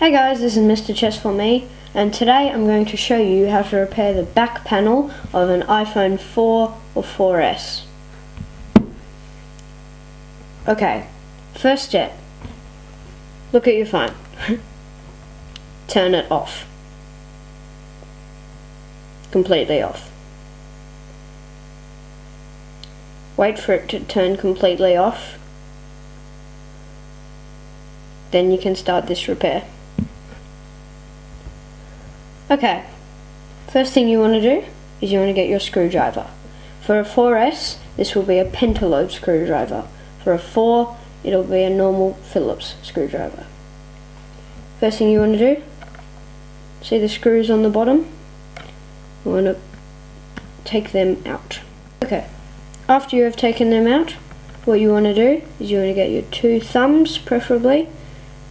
Hey guys, this is Mr. Chess for Me, and today I'm going to show you how to repair the back panel of an iPhone 4 or 4S. Okay, first step, look at your phone. Turn it off. Completely off. Wait for it to turn completely off. Then you can start this repair. Okay, first thing you want to do is you want to get your screwdriver. For a 4S, this will be a pentalobe screwdriver. For a 4, it'll be a normal Phillips screwdriver. First thing you want to do, see the screws on the bottom? You want to take them out. Okay, after you have taken them out, what you want to do is you want to get your two thumbs, preferably,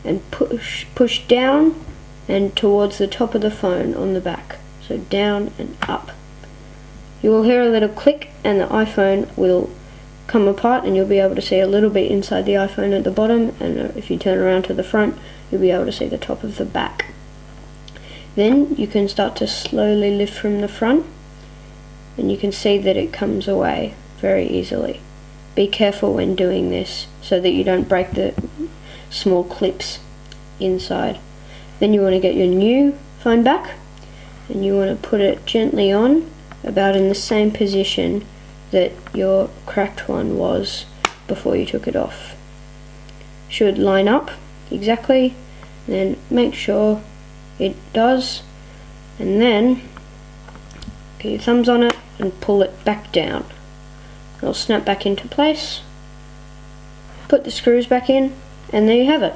and push down and towards the top of the phone on the back. So down and up. You will hear a little click and the iPhone will come apart and you'll be able to see a little bit inside the iPhone at the bottom, and if you turn around to the front you'll be able to see the top of the back. Then you can start to slowly lift from the front and you can see that it comes away very easily. Be careful when doing this so that you don't break the small clips inside. Then you want to get your new phone back and you want to put it gently on, about in the same position that your cracked one was before you took it off. Should line up exactly, then make sure it does, and then get your thumbs on it and pull it back down. It'll snap back into place. Put the screws back in, and there you have it.